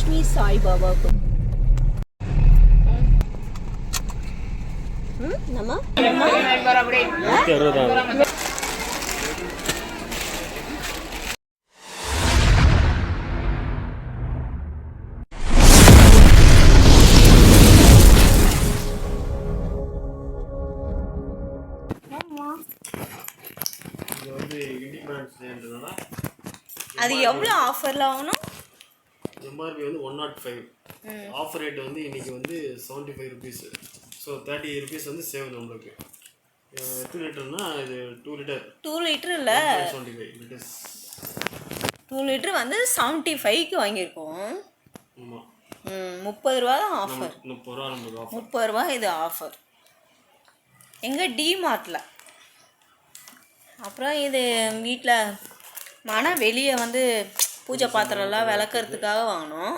லக்ஷ்மி சாய்பாபா நம்ம அது எவ்வளோ ஆஃபரில் வாங்கணும்? எம்ஆர்பி வந்து 105. ஆஃபர் ரேட் வந்து இன்னைக்கு வந்து 75 ருபீஸ். ஸோ 30 ருபீஸ் வந்து சேவ் நம்மளுக்கு. 2 லிட்டர்னா இது 2 லிட்டர். 2 லிட்டர் இல்லை, 75 லிட்டர்ஸ். 2 லிட்டர் வந்து 75க்கு வாங்கியிருக்கோம். ஆமாம். 30 ரூபா தான் ஆஃபர். 30 ரூபா நம்மளுக்கு ஆஃபர். 30 ரூபா இது ஆஃபர் எங்கள் டிமார்ட்டில். அப்புறம் இது வீட்டில் வெளியே வந்து பூஜை பாத்திரம்லாம் விளக்கறதுக்காக வாங்கினோம்.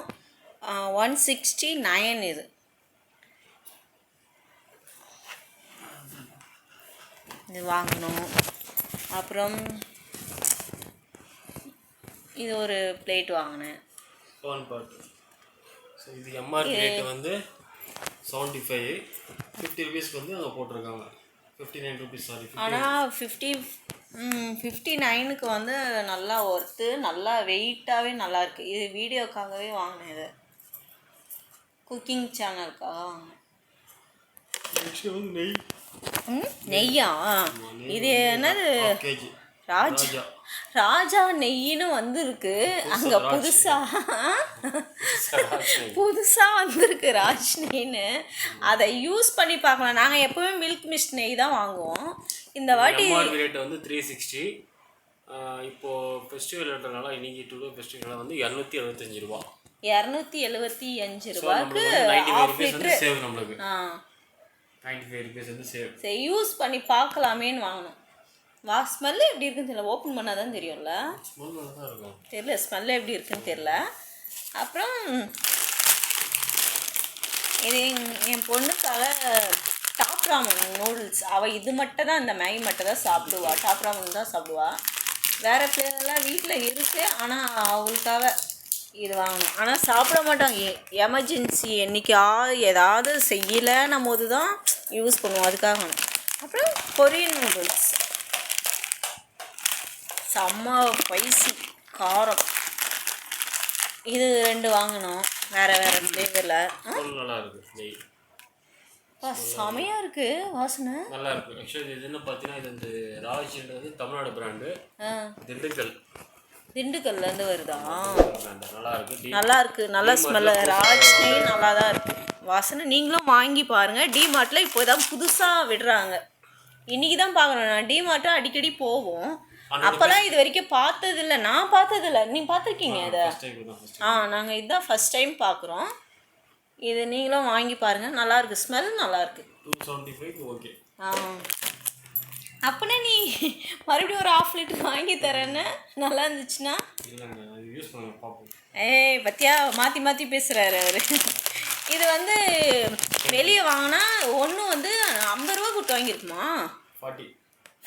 169 இது வாங்கினோம். அப்புறம் இது ஒரு பிளேட் வாங்கினேன். ஸோ இது எம்ஆர்பி ரேட் வந்து 75. 50 ருபீஸ்க்கு வந்து அங்கே போட்டிருக்காங்க. 59 ருபீஸ். சாரி, ஆனால் 59க்கு வந்து நல்லா ஒர்த்து, நல்லா வெயிட்டாகவே நல்லாயிருக்கு. இது வீடியோக்காகவே வாங்கினேன். இது குக்கிங் சேனலுக்காக வாங்கினேன். நெய்யா? இது என்னது? ராஜா நெய்யின்னு வந்துருக்கு. அங்கே புதுசாக வந்திருக்கு ராஜ் நெய்ன்னு. அதை யூஸ் பண்ணி பார்க்கலாம். நாங்கள் எப்போவுமே மில்க் மிஸ்ட் நெய் தான் வாங்குவோம். இந்த வாட்டி ரேட் வந்து 360. இப்போது ஃபெஸ்டிவல்ன்றனால இன்னைக்கு டூ ஃபெஸ்டிவல் வந்து 275 ரூபா. 275 ரூபாய்க்கு ஆஃப் லிட்டர் சேவ் நம்மளுக்கு. 95 ருபீஸ் வந்து சேவ். சரி, யூஸ் பண்ணி பார்க்கலாமேன்னு வாங்கினோம். ஸ்மெல்லு எப்படி இருக்குன்னு தெரியல. ஓப்பன் பண்ணால் தான் தெரியும்ல. தெரியல ஸ்மெல்லு எப்படி இருக்குன்னு தெரியல. அப்புறம் இது என் பொண்ணுக்காக டாப் ராமன் நூடுல்ஸ். அவள் இது மட்டும் தான், இந்த மேகி மட்டும் தான் சாப்பிடுவா. டாப் ராமன் தான் சாப்பிடுவா. வேறு ஃப்ளேவர்லாம் வீட்டில் இருக்குது. ஆனால் அவளுக்காக இது வாங்கணும். ஆனால் சாப்பிட மாட்டாங்க. எமர்ஜென்சி என்றைக்காவது ஏதாவது செய்யலைன்னும் போது தான் யூஸ் பண்ணுவோம். அதுக்காக வாங்கணும். அப்புறம் கொரியன் நூடுல்ஸ் செம்ம ஸ்பைசி காரம். இது 2 வாங்கினோம். வேறு ஃப்ளேவரில். நல்லா இருக்குது. செமையாக இருக்குது வாசனை. நல்லா இருக்குது. ஆக்சுவலி இது என்ன பார்த்தீங்கன்னா, இது வந்து ராஜ்ன்றது தமிழ்நாடு பிராண்டு. திண்டுக்கல்லேருந்து வருதா? நல்லா இருக்குது. நல்லா ஸ்மெல்லு. ராஜ் நெய் நல்லா தான் இருக்குது வாசனை. நீங்களும் வாங்கி பாருங்கள். டிமார்ட்டில் இப்போ தான் புதுசாக விடுறாங்க. இன்றைக்கி தான் பார்க்குறோம். நான் டிமார்ட்டும் அடிக்கடி போவோம். அப்போல்லாம் இது வரைக்கும் பார்த்ததில்ல. நான் பார்த்ததில்ல. நீ பார்த்துருக்கீங்க இதை? நாங்கள் இதுதான் ஃபஸ்ட் டைம் பார்க்குறோம். இது நீங்களும் வாங்கி பாருங்கள். நல்லாயிருக்கு. ஸ்மெல் நல்லாயிருக்கு. 275 ஓகே. அப்படின்னா நீ மறுபடியும் ஒரு ½ லிட்டர் வாங்கி தரேன்னு. நல்லா இருந்துச்சுன்னா பத்தியா மாற்றி மாற்றி பேசுகிறாரு அவர். இது வந்து வெளியே வாங்கினா ஒன்று வந்து 50 ரூபா கொடுத்து வாங்கியிருக்குமா?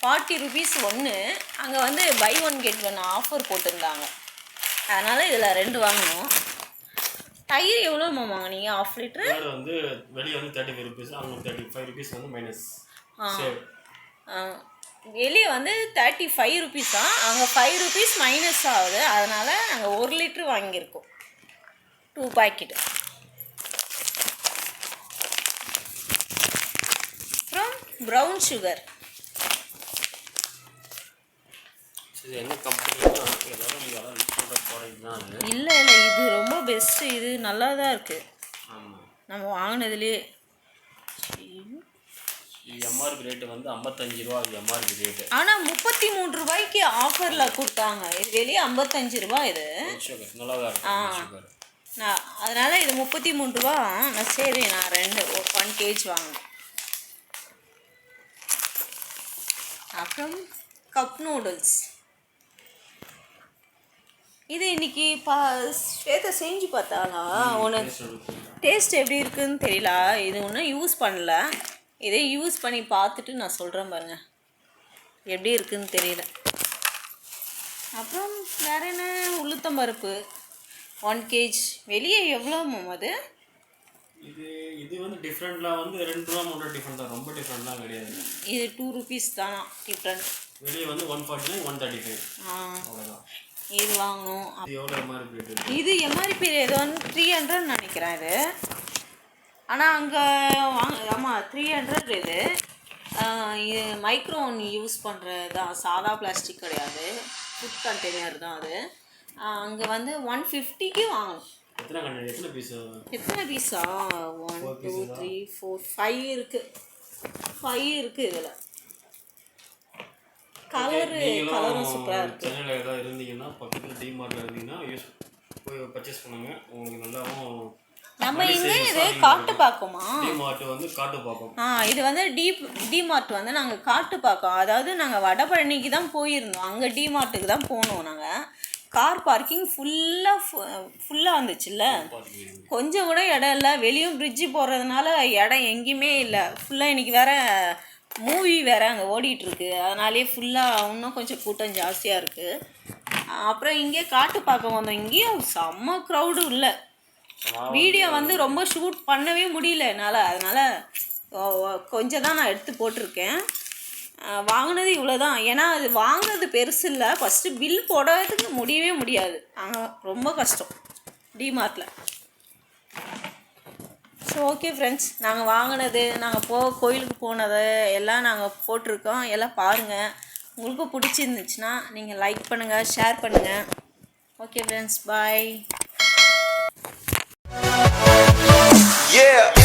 40 ருபீஸ் ஒன்று. அங்கே வந்து பை 1 கெட் 1 ஆஃபர் போட்டிருந்தாங்க. அதனால் இதில் 2 வாங்கணும். தயிர் எவ்வளோ வாங்கினீங்க? ½ லிட்டரு வந்து வெளியே வந்து 35 ருபீஸ், அங்கே 35 ருபீஸ் வந்து மைனஸ். வெளியே வந்து 35 ருபீஸ் தான், அங்கே 5 ருபீஸ் மைனஸ் ஆகுது. அதனால் நாங்கள் 1 லிட்ரு வாங்கியிருக்கோம். 2 பாக்கெட்டு. அப்புறம் ப்ரௌன் சுகர். இல்லை இது ரொம்ப பெஸ்ட்டு. இது நல்லா தான் இருக்குது நம்ம வாங்கினதுலேயே. எம்ஆர்பி ரேட்டு வந்து 55 ரூபா. எம்ஆர்பி ரேட்டு ஆனால் 33 ரூபாய்க்கு ஆஃபரில் கொடுத்தாங்க. இது வெளியே 55 ரூபா. இது நல்லா தான் இருக்கு. அதனால் இது 33 ரூபா. நான் சரி நான் 1 kg வாங்கினேன். அப்புறம் கப் நூடுல்ஸ். இது இன்றைக்கி ஸ்வேதா செஞ்சு பார்த்தாளா? ஒன்று டேஸ்ட் எப்படி இருக்குதுன்னு தெரியல. இது ஒன்றும் யூஸ் பண்ணல. இதை யூஸ் பண்ணி பார்த்துட்டு நான் சொல்கிறேன் பாருங்கள் எப்படி இருக்குதுன்னு தெரியல. அப்புறம் வேறு என்ன, உளுத்தம்பருப்பு. 1 kg வெளியே எவ்வளோ அது? இது இது வந்து டிஃப்ரெண்ட்லாம் வந்து 2 ரூபா 3 ரூபா டிஃப்ரெண்ட் தான், ரொம்ப டிஃப்ரெண்ட்லாம் கிடையாது. இது 2 rupees தானா டிஃப்ரெண்ட். வெளியே வந்து 149 135 அவ்வளோதான். இது வாங்கணும். இது எவ்வளோ எம்ஆர்பி ரேட்டு? இது எம்ஆர்பி இது வந்து 300 நினைக்கிறேன் இது. ஆனால் அங்கே ஆமாம் 300 இது. இது மைக்ரோன் யூஸ் பண்ணுறது தான், சாதா பிளாஸ்டிக் கிடையாது, ஃபுட் கண்டெய்னர் தான் அது. அங்கே வந்து 150க்கு வாங்கணும். எத்தனை பீஸ்? எத்தனை பீஸா? 1 2 3 4 5 இருக்குது. 5 இருக்குது இதில். கலரும் சூப்பராக இருக்குது. சென்னையில் ஏதாவது இருந்தீங்கன்னா பக்கத்தில் டிமார்ட்டில் இருந்தீங்கன்னா போய் பர்ச்சேஸ் பண்ணுங்கள், உங்களுக்கு நல்லாவும். நம்ம இங்கே இது காட்டு பார்க்குமா? டிமார்ட் வந்து காட்டு பார்க்கும். இது வந்து டிமார்ட் வந்து நாங்கள் காட்டு பார்க்கோம். அதாவது நாங்கள் வடபழனிக்கு தான் போயிருந்தோம், அங்கே டிமார்ட்டுக்கு தான் போனோம். நாங்கள் கார் பார்க்கிங் ஃபுல்லாக வந்துச்சுல்ல, கொஞ்சம் கூட இடம் இல்லை. வெளியும் பிரிட்ஜு போடுறதுனால இடம் எங்கேயுமே இல்லை. ஃபுல்லாக இன்றைக்கி வேறு மூவி வேறு அங்கே ஓடிட்டுருக்கு, அதனாலே ஃபுல்லாக இன்னும் கொஞ்சம் கூட்டம் ஜாஸ்தியாக இருக்குது. அப்புறம் இங்கே காட்டு பார்க்க வந்தோம். இங்கேயும் செம்ம க்ரௌடு இல்லை. வீடியோ வந்து ரொம்ப ஷூட் பண்ணவே முடியல என்னால், அதனால் கொஞ்சம் தான் நான் எடுத்து போட்டிருக்கேன். வாங்கினது இவ்வளோ தான். ஏன்னா அது வாங்குறது பெருசு இல்லை, ஃபஸ்ட்டு பில் போடுறதுக்கு முடியவே முடியாது, ரொம்ப கஷ்டம் டிமார்ட்டில். ஸோ ஓகே ஃப்ரெண்ட்ஸ், நாங்கள் வாங்கினது, நாங்கள் கோயிலுக்கு போனது எல்லாம் நாங்கள் போட்டிருக்கோம், எல்லாம் பாருங்கள். உங்களுக்கும் பிடிச்சிருந்துச்சுன்னா நீங்கள் லைக் பண்ணுங்கள், ஷேர் பண்ணுங்கள். ஓகே ஃப்ரெண்ட்ஸ், பாய். Yeah.